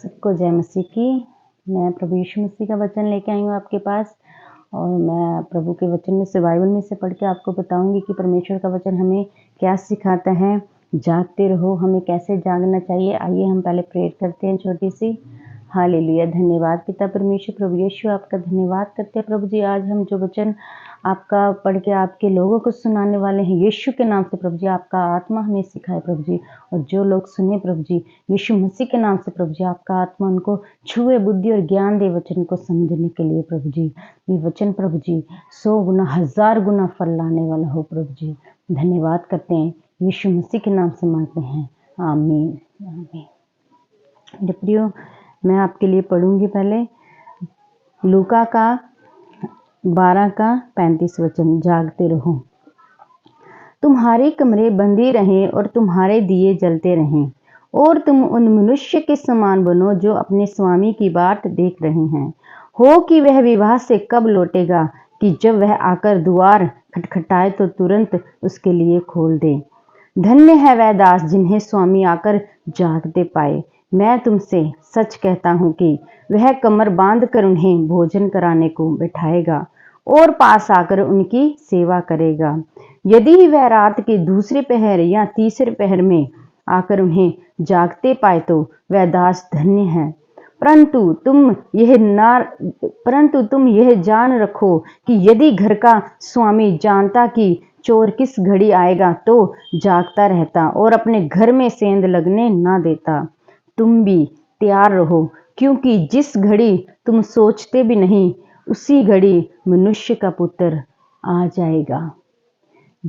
सबको जय मसीह की। मैं प्रभु यीशु मसीह का वचन लेके आई हूँ आपके पास, और मैं प्रभु के वचन में से बाइबल में से पढ़ के आपको बताऊंगी कि परमेश्वर का वचन हमें क्या सिखाता है। जागते रहो, हमें कैसे जागना चाहिए। आइए हम पहले प्रेयर करते हैं छोटी सी। हालेलुया। धन्यवाद पिता परमेश्वर, प्रभु यीशु आपका धन्यवाद करते हैं प्रभु जी। आज हम जो वचन आपका पढ़ के आपके लोगों को सुनाने वाले हैं यीशु के नाम से प्रभु जी, आपका आत्मा हमें सिखाए प्रभु जी। और जो लोग सुने प्रभु जी, यीशु मसीह के नाम से प्रभु जी, आपका आत्मा उनको छुए, बुद्धि और ज्ञान दे वचन को समझने के लिए प्रभु जी। ये वचन प्रभु जी 100 गुना 1000 गुना फल लाने वाला हो प्रभु जी। धन्यवाद करते हैं, यीशु मसीह के नाम से मांगते हैं, आमीन आमीन। मेरे प्रियो, मैं आपके लिए पढ़ूंगी पहले लूका का 12 का 35 वचन। जागते रहो, तुम्हारे कमरे बंदे रहें और तुम्हारे दिए जलते रहें, और तुम उन मनुष्य के समान बनो जो अपने स्वामी की बाट देख रहे हैं, हो कि वह विवाह से कब लौटेगा, कि जब वह आकर द्वार खटखटाए तो तुरंत उसके लिए खोल दे। धन्य है वह दास जिन्हें स्वामी आकर जागते पाए। मैं तुमसे सच कहता हूँ कि वह कमर बांध कर उन्हें भोजन कराने को बैठाएगा और पास आकर उनकी सेवा करेगा। यदि वह रात के दूसरे पहर या तीसरे पहर में आकर उन्हें जागते पाए तो वह दास धन्य है। परंतु तुम यह जान रखो कि यदि घर का स्वामी जानता कि चोर किस घड़ी आएगा तो जागता रहता और अपने घर में सेंध लगने ना देता। तुम भी तैयार रहो, क्योंकि जिस घड़ी तुम सोचते भी नहीं उसी घड़ी मनुष्य का पुत्र आ जाएगा।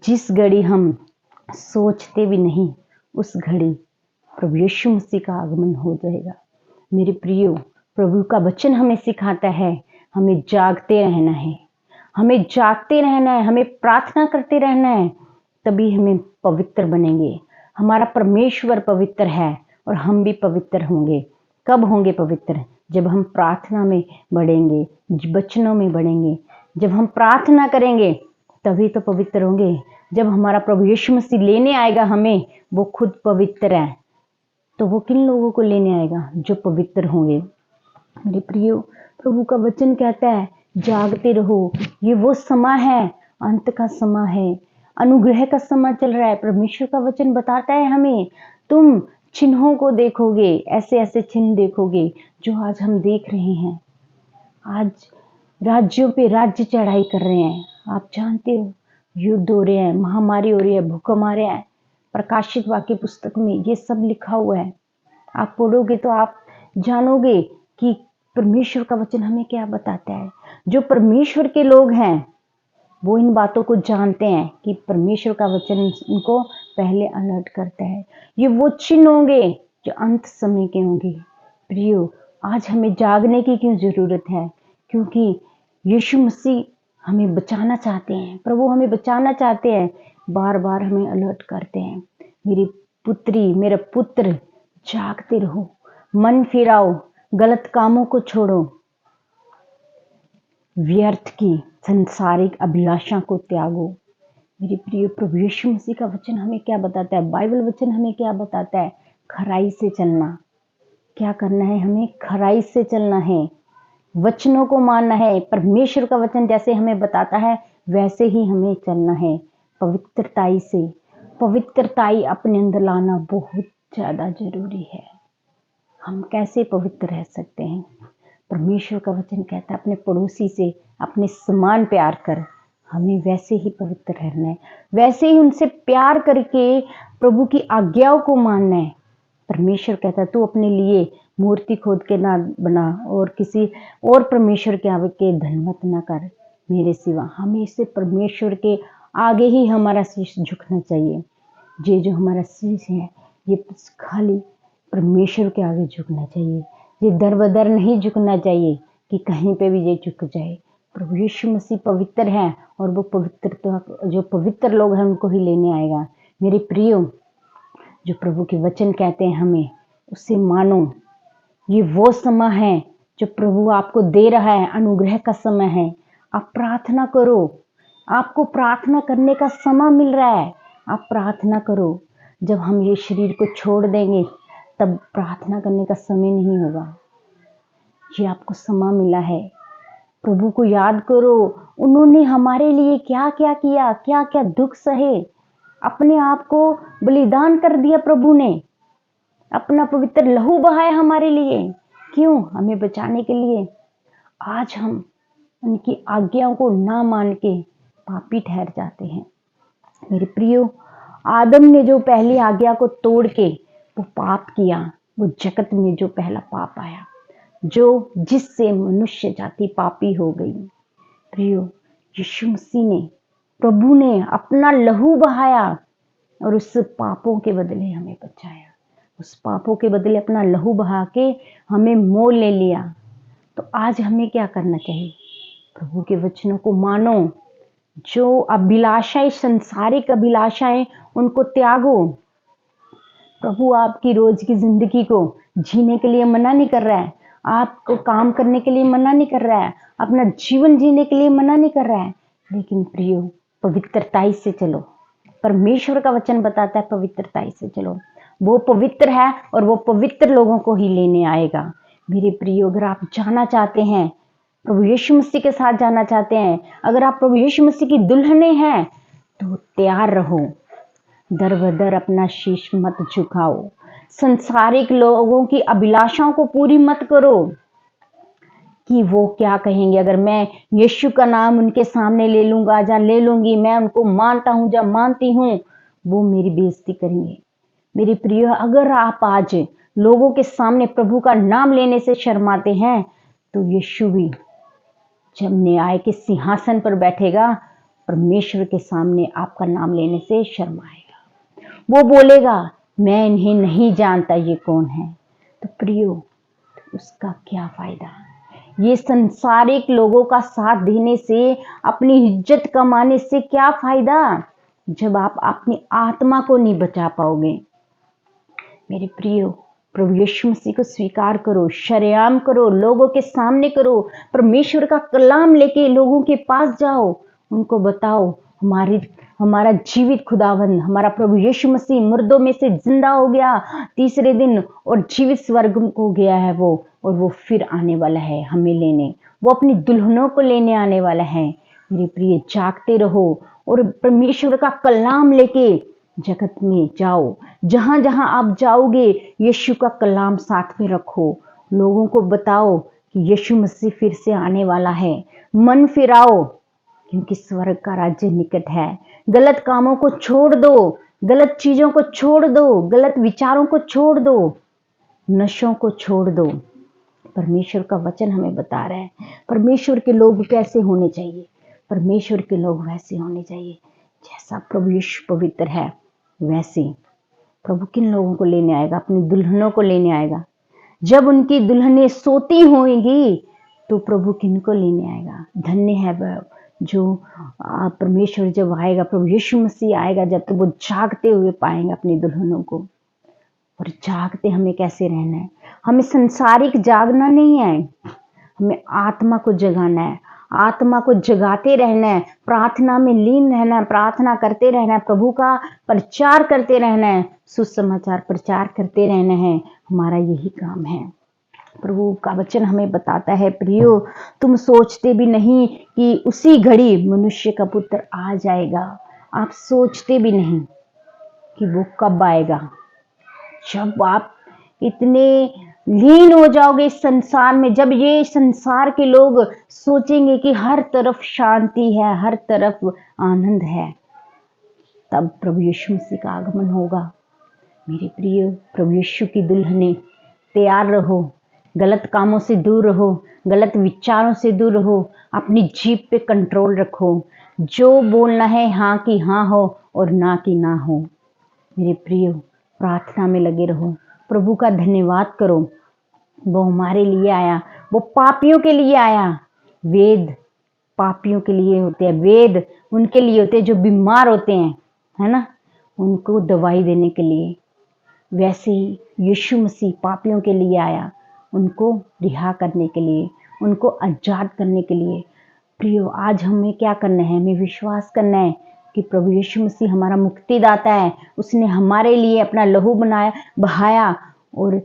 जिस घड़ी हम सोचते भी नहीं उस घड़ी प्रभु यीशु मसीह का आगमन हो जाएगा। मेरे प्रियो, प्रभु का वचन हमें सिखाता है हमें जागते रहना है, हमें जागते रहना है, हमें प्रार्थना करते रहना है, तभी हमें पवित्र बनेंगे। हमारा परमेश्वर पवित्र है और हम भी पवित्र होंगे। कब होंगे पवित्र? जब हम प्रार्थना में बढ़ेंगे, वचनों में बढ़ेंगे। जब हम प्रार्थना करेंगे तभी तो पवित्र होंगे। जब हमारा प्रभु यीशु मसीह लेने आएगा हमें, वो खुद पवित्र है, तो वो किन लोगों को लेने आएगा? जो पवित्र होंगे। मेरे प्रियो, प्रभु का वचन कहता है जागते रहो। ये वो समय है, अंत का समय है, अनुग्रह का समय चल रहा है। परमेश्वर का वचन बताता है हमें, तुम चिन्हों को देखोगे, ऐसे ऐसे चिन्ह देखोगे जो आज हम देख रहे हैं। आज राज्यों पे राज्य चढ़ाई कर रहे हैं। आप जानते हो, युद्ध हो रहे हैं, महामारी हो रही है, भूकंप आ रहे हैं। प्रकाशित वाक्य पुस्तक में ये सब लिखा हुआ है। आप पढ़ोगे तो आप जानोगे कि परमेश्वर का वचन हमें क्या बताता है। जो परमेश्वर के लोग हैं वो इन बातों को जानते हैं कि परमेश्वर का वचन उनको पहले अलर्ट करता है। ये वो चिन्ह होंगे जो अंत समय के होंगे। प्रियो, आज हमें जागने की क्यों जरूरत है? क्योंकि यीशु मसीह हमें बचाना चाहते हैं। प्रभु हमें बचाना चाहते हैं, बार बार हमें अलर्ट करते हैं। मेरी पुत्री, मेरा पुत्र, जागते रहो, मन फिराओ, गलत कामों को छोड़ो, व्यर्थ की संसारिक अभिलाषा को त्यागो। मेरे प्रिय, प्रभु यीशु मसीह का वचन हमें क्या बताता है? बाइबल वचन हमें क्या बताता है? खराई से चलना। क्या करना है? हमें खराई से चलना है, वचनों को मानना है। परमेश्वर का वचन जैसे हमें बताता है वैसे ही हमें चलना है। पवित्रताई से, पवित्रताई अपने अंदर लाना बहुत ज्यादा जरूरी है। हम कैसे पवित्र रह सकते हैं? परमेश्वर का वचन कहता है अपने पड़ोसी से अपने समान प्यार कर। हमें वैसे ही पवित्र रहना है, वैसे ही उनसे प्यार करके प्रभु की आज्ञाओं को मानना है। परमेश्वर कहता है तू अपने लिए मूर्ति खोद के ना बना और किसी और परमेश्वर के आगे धन्यवाद ना कर मेरे सिवा। हमें इससे परमेश्वर के आगे ही हमारा शीश झुकना चाहिए। ये जो हमारा शीश है ये खाली परमेश्वर के आगे झुकना चाहिए। ये दर बदर नहीं झुकना चाहिए कि कहीं पे भी ये झुक जाए। प्रभु यीशु मसीह पवित्र है और वो जो पवित्र लोग हैं उनको ही लेने आएगा। मेरे प्रियो, जो प्रभु के वचन कहते हैं हमें उसे मानो। ये वो समय है जो प्रभु आपको दे रहा है, अनुग्रह का समय है। आप प्रार्थना करो, आपको प्रार्थना करने का समय मिल रहा है। आप प्रार्थना करो। जब हम ये शरीर को छोड़ देंगे तब प्रार्थना करने का समय नहीं होगा। ये आपको समय मिला है, प्रभु को याद करो। उन्होंने हमारे लिए क्या क्या किया, क्या क्या दुख सहे, अपने आप को बलिदान कर दिया। प्रभु ने अपना पवित्र लहू बहाया हमारे लिए। क्यों? हमें बचाने के लिए। आज हम उनकी आज्ञाओं को ना मान के पापी ठहर जाते हैं। मेरे प्रियो, आदम ने जो पहली आज्ञा को तोड़ के वो पाप किया, वो जगत में जो पहला पाप आया, जो जिससे मनुष्य जाति पापी हो गई। प्रियो, यीशु मसीह ने, प्रभु ने अपना लहू बहाया और उस पापों के बदले हमें बचाया। उस पापों के बदले अपना लहू बहा के हमें मोल ले लिया। तो आज हमें क्या करना चाहिए? प्रभु के वचनों को मानो। जो अभिलाषाएं, संसारिक अभिलाषाएं, उनको त्यागो। प्रभु आपकी रोज की जिंदगी को जीने के लिए मना नहीं कर रहा है, आपको काम करने के लिए मना नहीं कर रहा है, अपना जीवन जीने के लिए मना नहीं कर रहा है। लेकिन प्रियो, पवित्रताई से चलो। परमेश्वर का वचन बताता है पवित्रताई से चलो। वो पवित्र है और वो पवित्र लोगों को ही लेने आएगा। मेरे प्रियो, अगर आप जाना चाहते हैं, प्रभु यीशु मसीह के साथ जाना चाहते हैं, अगर आप प्रभु यीशु मसीह की दुल्हने हैं, तो तैयार रहो। दर बदर अपना शीश मत झुकाओ। संसारिक लोगों की अभिलाषाओं को पूरी मत करो कि वो क्या कहेंगे। अगर मैं यीशु का नाम उनके सामने ले लूंगा या ले लूंगी, मैं उनको मानता हूं या मानती हूं, वो मेरी बेइज्जती करेंगे। मेरे प्रिय, अगर आप आज लोगों के सामने प्रभु का नाम लेने से शर्माते हैं, तो यीशु भी जब न्याय के सिंहासन पर बैठेगा, परमेश्वर के सामने आपका नाम लेने से शर्माएगा। वो बोलेगा, मैं इन्हें नहीं जानता, ये कौन है। तो प्रियो, उसका क्या फायदा? ये संसारिक लोगों का साथ देने से, अपनी इज्जत कमाने से क्या फायदा, जब आप अपनी आत्मा को नहीं बचा पाओगे। मेरे प्रियो, प्रभु यीशु मसीह को स्वीकार करो, शरेआम करो, लोगों के सामने करो। परमेश्वर का कलाम लेके लोगों के पास जाओ, उनको बताओ हमारा जीवित खुदावंद, हमारा प्रभु यीशु मसीह मुर्दों में से जिंदा हो गया तीसरे दिन, और जीवित स्वर्ग को गया है वो, और वो फिर आने वाला है हमें लेने। वो अपनी दुल्हनों को लेने आने वाला है। मेरे प्रिय, जागते रहो और परमेश्वर का कलाम लेके जगत में जाओ। जहां जहां आप जाओगे, यीशु का कलाम साथ में रखो। लोगों को बताओ कि यीशु मसीह फिर से आने वाला है। मन फिराओ, क्योंकि स्वर्ग का राज्य निकट है। गलत कामों को छोड़ दो, गलत चीजों को छोड़ दो, गलत विचारों को छोड़ दो, नशों को छोड़ दो। परमेश्वर का वचन हमें बता रहा है परमेश्वर के लोग कैसे होने चाहिए। परमेश्वर के लोग वैसे होने चाहिए जैसा प्रभु यीशु पवित्र है। वैसे प्रभु किन लोगों को लेने आएगा? अपनी दुल्हनों को लेने आएगा। जब उनकी दुल्हनें सोती होंगी, तो प्रभु किन को लेने आएगा? धन्य है वह जो परमेश्वर जब आएगा, प्रभु यीशु मसीह आएगा, जब तो वो जागते हुए पाएंगे अपनी दुल्हनों को। और जागते हमें कैसे रहना है? हमें संसारिक जागना नहीं है, हमें आत्मा को जगाना है। आत्मा को जगाते रहना है, प्रार्थना में लीन रहना है, प्रार्थना करते रहना है, प्रभु का प्रचार करते रहना है, सुसमाचार प्रचार करते रहना है। हमारा यही काम है। प्रभु का वचन हमें बताता है, प्रियो, तुम सोचते भी नहीं कि उसी घड़ी मनुष्य का पुत्र आ जाएगा। आप सोचते भी नहीं कि वो कब आएगा। जब आप इतने लीन हो जाओगे इस संसार में, जब ये संसार के लोग सोचेंगे कि हर तरफ शांति है, हर तरफ आनंद है, तब प्रभु यीशु मसीह का आगमन होगा। मेरे प्रिय, प्रभु यीशु की दुल्हने, तैयार रहो। गलत कामों से दूर रहो, गलत विचारों से दूर रहो, अपनी जीभ पे कंट्रोल रखो। जो बोलना है हाँ की हाँ हो और ना की ना हो। मेरे प्रिय, प्रार्थना में लगे रहो, प्रभु का धन्यवाद करो। वो हमारे लिए आया, वो पापियों के लिए आया। वेद पापियों के लिए होते हैं, वेद उनके लिए होते हैं जो बीमार होते हैं, है ना, उनको दवाई देने के लिए। वैसे ही यीशु मसीह पापियों के लिए आया, उनको रिहा करने के लिए, उनको आजाद करने के लिए। प्रियो, आज हमें क्या करना है? हमें विश्वास करना है कि प्रभु यीशु मसीह हमारा मुक्तिदाता है। उसने हमारे लिए अपना लहू बहाया, और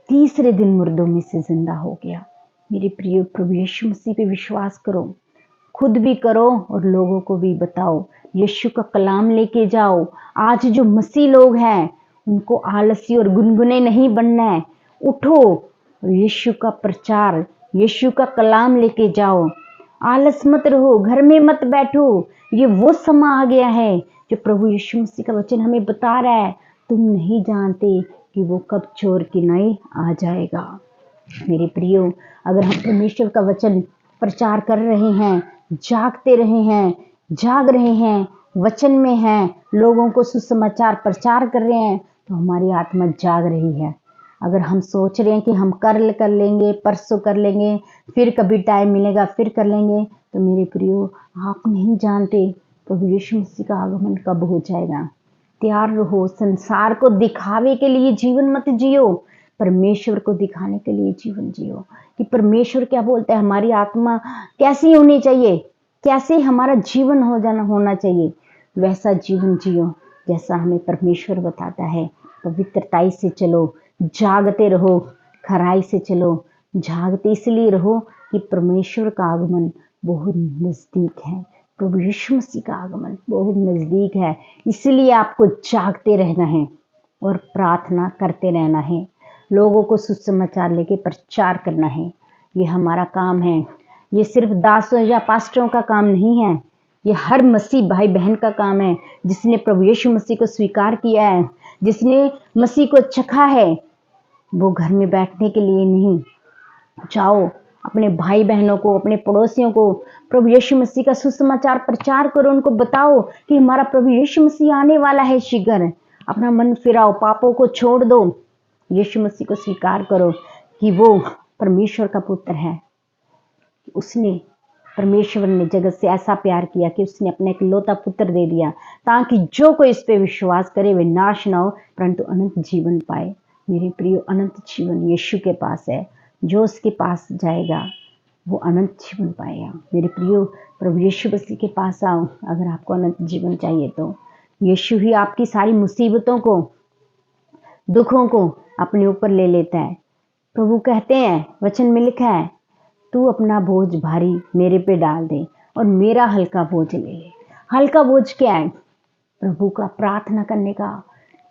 तीसरे दिन मुर्दों में से जिंदा हो गया। मेरे प्रिय, प्रभु यीशु मसीह पे विश्वास करो, खुद भी करो और लोगों को भी बताओ। यीशु का कलाम लेके जाओ। आज जो मसीह लोग हैं उनको आलसी और गुनगुने नहीं बनना है। उठो और यीशु का प्रचार, यीशु का कलाम लेके जाओ। आलस मत रहो, घर में मत बैठो। ये वो समय आ गया है जो प्रभु यीशु मसीह का वचन हमें बता रहा है। तुम नहीं जानते कि वो कब चोर की नाई आ जाएगा। मेरे प्रियो, अगर हम परमेश्वर का वचन प्रचार कर रहे हैं, जागते रहे हैं, जाग रहे हैं, वचन में हैं, लोगों को सुसमाचार प्रचार कर रहे हैं, तो हमारी आत्मा जाग रही है। अगर हम सोच रहे हैं कि हम कर लेंगे, परसों कर लेंगे, फिर कभी टाइम मिलेगा फिर कर लेंगे, तो मेरे प्रियो, आप नहीं जानते प्रभु यीशु मसीह का आगमन कब हो जाएगा। तैयार रहो। संसार को दिखावे के लिए जीवन मत जियो, परमेश्वर को दिखाने के लिए जीवन जियो। कि परमेश्वर क्या बोलता है, हमारी आत्मा कैसी होनी चाहिए, कैसे हमारा जीवन होना चाहिए, वैसा जीवन जियो जैसा हमें परमेश्वर बताता है। पवित्रताई से चलो, जागते रहो, खराई से चलो। जागते इसलिए रहो कि परमेश्वर का आगमन बहुत नजदीक है। प्रभु यीशु मसीह का आगमन बहुत नजदीक है। इसलिए आपको जागते रहना है और प्रार्थना करते रहना है। लोगों को सुसमाचार लेके प्रचार करना है। ये हमारा काम है। ये सिर्फ दासों या पास्टरों का काम नहीं है, ये हर मसीह भाई बहन का काम है जिसने प्रभु यीशु मसीह को स्वीकार किया है, जिसने मसीह को चखा है। वो घर में बैठने के लिए नहीं, जाओ अपने भाई बहनों को, अपने पड़ोसियों को प्रभु यीशु मसीह का सुसमाचार प्रचार करो। उनको बताओ कि हमारा प्रभु यीशु मसीह आने वाला है शीघ्र। अपना मन फिराओ, पापों को छोड़ दो, यीशु मसीह को स्वीकार करो कि वो परमेश्वर का पुत्र है। उसने, परमेश्वर ने जगत से ऐसा प्यार किया कि उसने अपने इकलौता पुत्र दे दिया, ताकि जो कोई इस पे विश्वास करे वे नाश ना हो परंतु अनंत जीवन पाए। मेरे प्रियो, अनंत जीवन यीशु के पास है। जो उसके पास जाएगा वो अनंत जीवन पाएगा। मेरे प्रियो, प्रभु यीशु मसीह के पास आओ अगर आपको अनंत जीवन चाहिए तो। यीशु ही आपकी सारी मुसीबतों को, दुखों को अपने ऊपर ले लेता है। प्रभु कहते हैं, वचन में लिखा है, तू अपना बोझ भारी मेरे पे डाल दे और मेरा हल्का बोझ ले ले। हल्का बोझ क्या है? प्रभु का प्रार्थना करने का,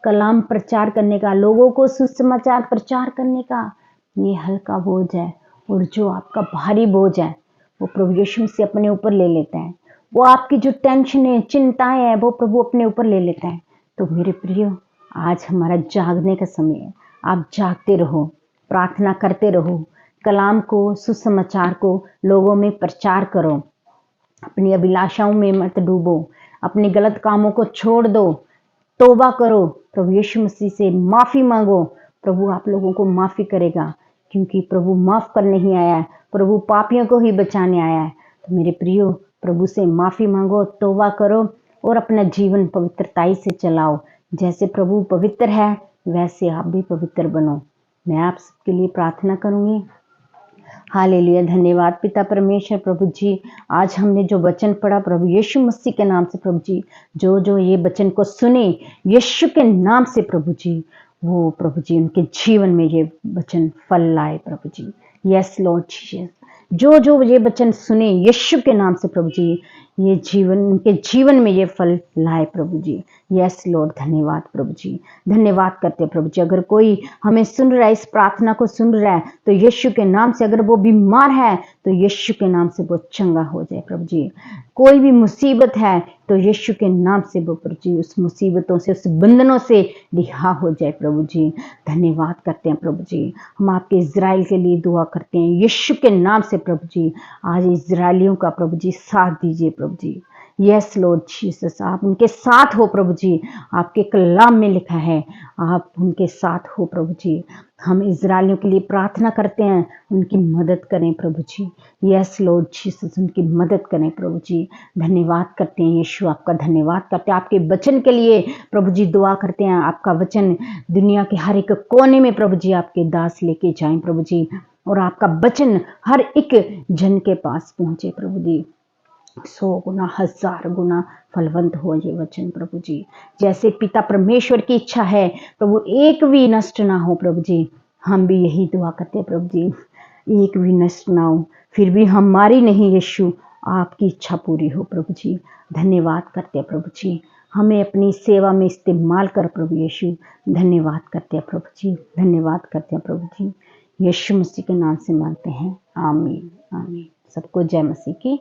कलाम प्रचार करने का, लोगों को सुसमाचार प्रचार करने का, ये हल्का बोझ है। और जो आपका भारी बोझ है वो प्रभु यीशु से अपने ऊपर ले लेता है। वो आपकी जो टेंशन है, चिंताएं हैं, वो प्रभु अपने ऊपर ले लेता है। तो मेरे प्रियो, आज हमारा जागने का समय है। आप जागते रहो, प्रार्थना करते रहो, कलाम को, सुसमाचार को लोगों में प्रचार करो। अपनी अभिलाषाओं में मत डूबो, अपने गलत कामों को छोड़ दो, तौबा करो, प्रभु यीशु मसीह से माफी मांगो। प्रभु आप लोगों को माफी करेगा, क्योंकि प्रभु माफ करने ही आया है, प्रभु पापियों को ही बचाने आया है। तो मेरे प्रियो, प्रभु से माफी मांगो, तौबा करो और अपना जीवन पवित्रताई से चलाओ। जैसे प्रभु पवित्र है वैसे आप भी पवित्र बनो। मैं आप सबके लिए प्रार्थना करूंगी। हालेलुया। धन्यवाद पिता परमेश्वर। प्रभु जी, आज हमने जो वचन पढ़ा प्रभु यीशु मसीह के नाम से, प्रभु जी जो ये वचन को सुने यीशु के नाम से, प्रभु जी वो प्रभु जी उनके जीवन में ये वचन फल लाए प्रभु जी। यस लॉर्ड जीसस, जो ये वचन सुने यीशु के नाम से, प्रभु जी ये जीवन, उनके जीवन में ये फल लाए प्रभु जी। यस लॉर्ड, धन्यवाद प्रभु जी, धन्यवाद करते प्रभु जी। अगर कोई हमें सुन रहा है, इस प्रार्थना को सुन रहा है, तो यीशु के नाम से, अगर वो बीमार है तो यीशु के नाम से वो चंगा हो जाए प्रभु जी। कोई भी मुसीबत है तो यीशु के नाम से वो प्रभु जी उस मुसीबतों से, उस बंधनों से रिहा हो जाए प्रभु जी। धन्यवाद करते हैं प्रभु जी। हम आपके इजराइल के लिए दुआ करते हैं यीशु के नाम से प्रभु जी। आज इजराइलियों का प्रभु जी साथ दीजिए प्रभु जी। यस लॉर्ड जीसस, आप उनके साथ हो प्रभु जी। आपके कलाम में लिखा है आप उनके साथ हो प्रभु जी। हम इजराइलियों के लिए प्रार्थना करते हैं, उनकी मदद करें प्रभु जी। यस लॉर्ड जीसस, उनकी मदद करें प्रभु जी। धन्यवाद करते हैं यीशु, आपका धन्यवाद करते हैं। आपके वचन के लिए प्रभु जी दुआ करते हैं। आपका वचन दुनिया के हर एक कोने में प्रभु जी आपके दास लेके जाएं प्रभु जी, और आपका वचन हर एक जन के पास पहुंचे प्रभु जी। 100 गुना 1000 गुना फलवंत हो ये वचन प्रभु जी। जैसे पिता परमेश्वर की इच्छा है प्रभु, एक भी नष्ट ना हो प्रभु जी। हम भी यही दुआ करते हैं प्रभु जी, एक भी नष्ट ना हो, फिर भी हमारी नहीं यीशु, आपकी इच्छा पूरी हो प्रभु जी। धन्यवाद करते हैं प्रभु जी, हमें अपनी सेवा में इस्तेमाल कर प्रभु यीशु। धन्यवाद करते हैं प्रभु जी, धन्यवाद करते हैं प्रभु जी। यीशु मसीह के नाम से मांगते हैं, आमीन आमीन। सबको जय मसीह की।